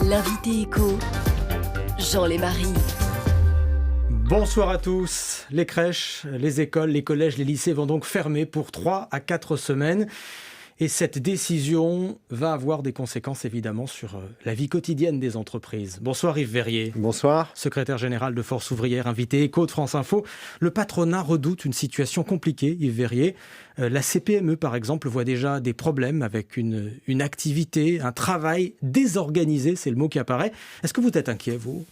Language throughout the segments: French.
L'invité écho, Jean Lémarie. Bonsoir à tous. Les crèches, les écoles, les collèges, les lycées vont donc fermer pour 3 à 4 semaines. Et cette décision va avoir des conséquences évidemment sur la vie quotidienne des entreprises. Bonsoir Yves Verrier. Bonsoir. Secrétaire général de Force ouvrière, invité écho de France Info. Le patronat redoute une situation compliquée, Yves Verrier. La CPME par exemple voit déjà des problèmes avec une activité, un travail désorganisé, c'est le mot qui apparaît. Est-ce que vous êtes inquiet, vous ?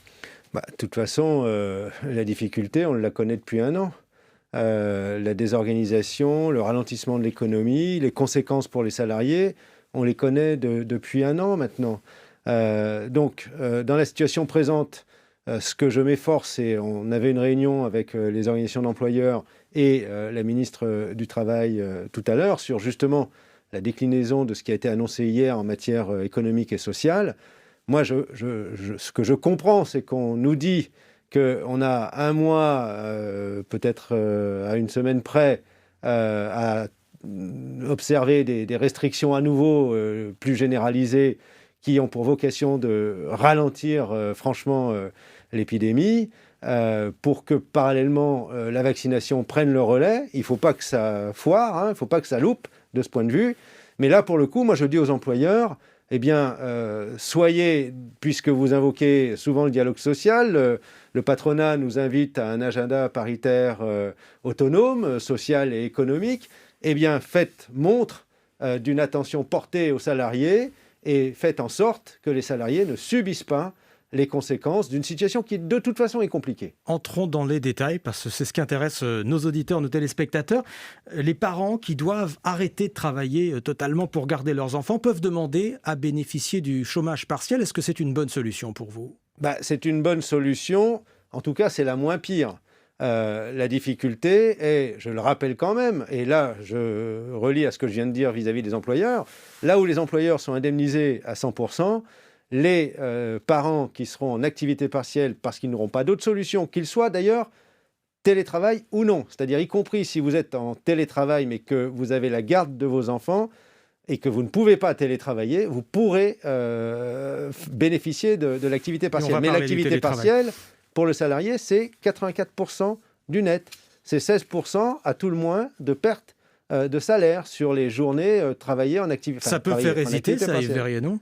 De toute façon, la difficulté, on la connaît depuis un an. La désorganisation, le ralentissement de l'économie, les conséquences pour les salariés, on les connaît depuis un an maintenant. Donc, dans la situation présente, ce que je m'efforce, et on avait une réunion avec les organisations d'employeurs et la ministre du Travail tout à l'heure sur justement la déclinaison de ce qui a été annoncé hier en matière économique et sociale. Moi, ce que je comprends, c'est qu'on nous dit qu'on a un mois, peut-être à une semaine près, à observer des restrictions à nouveau plus généralisées qui ont pour vocation de ralentir franchement l'épidémie pour que parallèlement la vaccination prenne le relais. Il ne faut pas que ça foire, il ne faut pas que ça loupe de ce point de vue. Mais là, pour le coup, moi je dis aux employeurs, eh bien, soyez, puisque vous invoquez souvent le dialogue social, le patronat nous invite à un agenda paritaire autonome, social et économique, eh bien, faites montre d'une attention portée aux salariés et faites en sorte que les salariés ne subissent pas les conséquences d'une situation qui, de toute façon, est compliquée. Entrons dans les détails, parce que c'est ce qui intéresse nos auditeurs, nos téléspectateurs. Les parents qui doivent arrêter de travailler totalement pour garder leurs enfants peuvent demander à bénéficier du chômage partiel. Est-ce que c'est une bonne solution pour vous ? C'est une bonne solution. En tout cas, c'est la moins pire. La difficulté est, je le rappelle quand même, et là, je relie à ce que je viens de dire vis-à-vis des employeurs, là où les employeurs sont indemnisés à 100%, les parents qui seront en activité partielle parce qu'ils n'auront pas d'autre solution, qu'ils soient d'ailleurs télétravail ou non, c'est-à-dire y compris si vous êtes en télétravail mais que vous avez la garde de vos enfants et que vous ne pouvez pas télétravailler, vous pourrez bénéficier de l'activité partielle. Mais l'activité partielle, pour le salarié, c'est 84% du net. C'est 16% à tout le moins de perte de salaire sur les journées travaillées en activité partielle. Ça peut faire hésiter, ça, Yves Verrier, non ?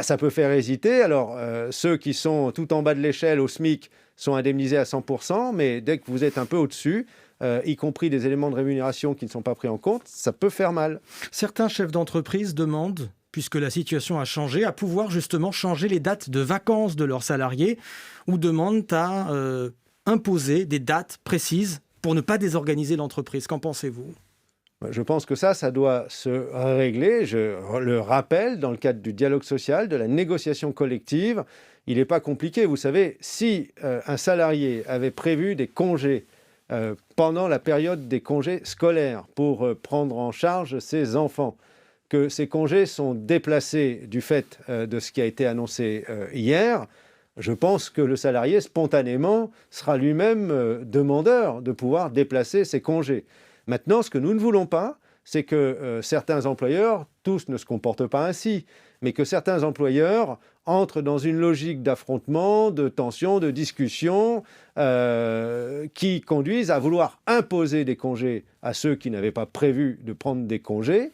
Ça peut faire hésiter. Alors, ceux qui sont tout en bas de l'échelle au SMIC sont indemnisés à 100%, mais dès que vous êtes un peu au-dessus, y compris des éléments de rémunération qui ne sont pas pris en compte, ça peut faire mal. Certains chefs d'entreprise demandent, puisque la situation a changé, à pouvoir justement changer les dates de vacances de leurs salariés ou demandent à imposer des dates précises pour ne pas désorganiser l'entreprise. Qu'en pensez-vous ? Je pense que ça doit se régler. Je le rappelle, dans le cadre du dialogue social, de la négociation collective, il n'est pas compliqué. Vous savez, si un salarié avait prévu des congés pendant la période des congés scolaires pour prendre en charge ses enfants, que ces congés sont déplacés du fait de ce qui a été annoncé hier, je pense que le salarié, spontanément, sera lui-même demandeur de pouvoir déplacer ses congés. Maintenant, ce que nous ne voulons pas, c'est que certains employeurs, tous ne se comportent pas ainsi, mais que certains employeurs entrent dans une logique d'affrontement, de tension, de discussion, qui conduisent à vouloir imposer des congés à ceux qui n'avaient pas prévu de prendre des congés,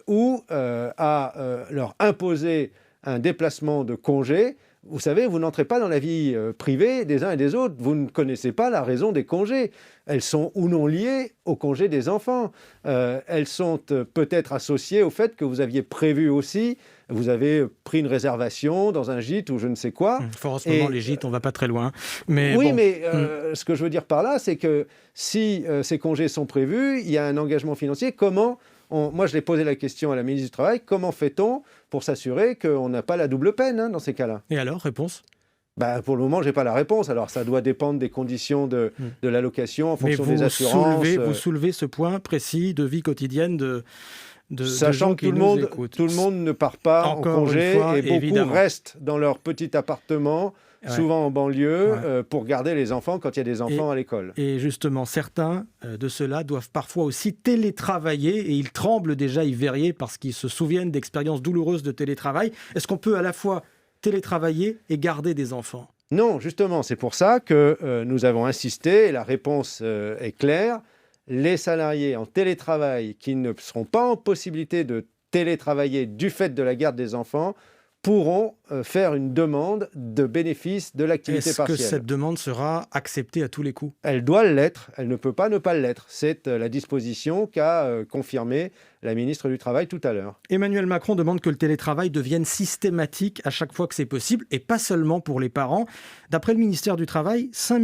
ou à leur imposer un déplacement de congés. Vous savez, vous n'entrez pas dans la vie privée des uns et des autres. Vous ne connaissez pas la raison des congés. Elles sont ou non liées au congé des enfants. Elles sont peut-être associées au fait que vous aviez prévu aussi, vous avez pris une réservation dans un gîte ou je ne sais quoi. Fort en ce moment, les gîtes, on ne va pas très loin. Mais ce que je veux dire par là, c'est que si ces congés sont prévus, il y a un engagement financier. Moi, je l'ai posé la question à la ministre du Travail, comment fait-on pour s'assurer qu'on n'a pas la double peine dans ces cas-là ? Et alors, réponse ? Pour le moment, je n'ai pas la réponse. Alors, ça doit dépendre des conditions de l'allocation en fonction des assurances. Vous soulevez ce point précis de vie quotidienne de sachant que tout le monde ne part pas en congé et beaucoup évidemment restent dans leur petit appartement, souvent en banlieue, pour garder les enfants quand il y a des enfants à l'école. Et justement, certains de ceux-là doivent parfois aussi télétravailler et ils tremblent déjà, Yves Verrier, parce qu'ils se souviennent d'expériences douloureuses de télétravail. Est-ce qu'on peut à la fois télétravailler et garder des enfants? Non, justement, c'est pour ça que nous avons insisté, et la réponse est claire. Les salariés en télétravail qui ne seront pas en possibilité de télétravailler du fait de la garde des enfants pourront faire une demande de bénéfice de l'activité partielle. Est-ce que cette demande sera acceptée à tous les coups? Elle doit l'être, elle ne peut pas ne pas l'être. C'est la disposition qu'a confirmée la ministre du Travail tout à l'heure. Emmanuel Macron demande que le télétravail devienne systématique à chaque fois que c'est possible, et pas seulement pour les parents. D'après le ministère du Travail, 5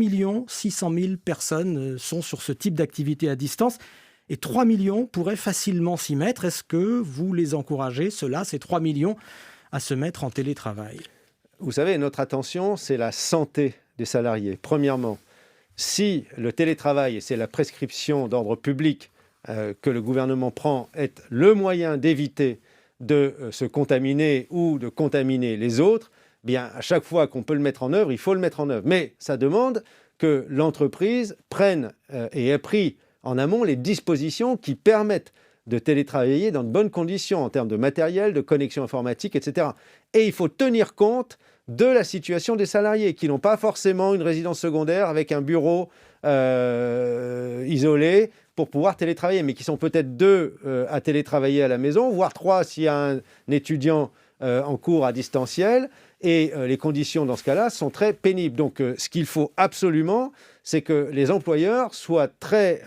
600 000 personnes sont sur ce type d'activité à distance, et 3 millions pourraient facilement s'y mettre. Est-ce que vous les encouragez, ces 3 millions, à se mettre en télétravail? Vous savez, notre attention, c'est la santé des salariés. Premièrement, si le télétravail, et c'est la prescription d'ordre public que le gouvernement prend, est le moyen d'éviter de se contaminer ou de contaminer les autres, bien, à chaque fois qu'on peut le mettre en œuvre, il faut le mettre en œuvre. Mais ça demande que l'entreprise prenne et ait pris en amont les dispositions qui permettent de télétravailler dans de bonnes conditions en termes de matériel, de connexion informatique, etc. Et il faut tenir compte de la situation des salariés qui n'ont pas forcément une résidence secondaire avec un bureau isolé pour pouvoir télétravailler, mais qui sont peut-être 2 à télétravailler à la maison, voire 3 s'il y a un étudiant en cours à distanciel. Et les conditions dans ce cas-là sont très pénibles. Donc ce qu'il faut absolument, c'est que les employeurs soient très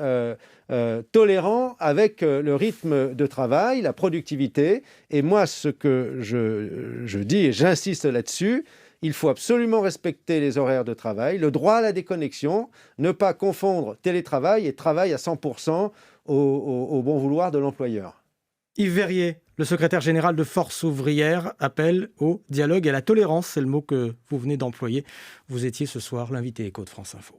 tolérants avec le rythme de travail, la productivité. Et moi, ce que je dis, et j'insiste là-dessus, il faut absolument respecter les horaires de travail, le droit à la déconnexion, ne pas confondre télétravail et travail à 100% au bon vouloir de l'employeur. Yves Verrier, le secrétaire général de Force ouvrière, appelle au dialogue et à la tolérance. C'est le mot que vous venez d'employer. Vous étiez ce soir l'invité Écho de France Info.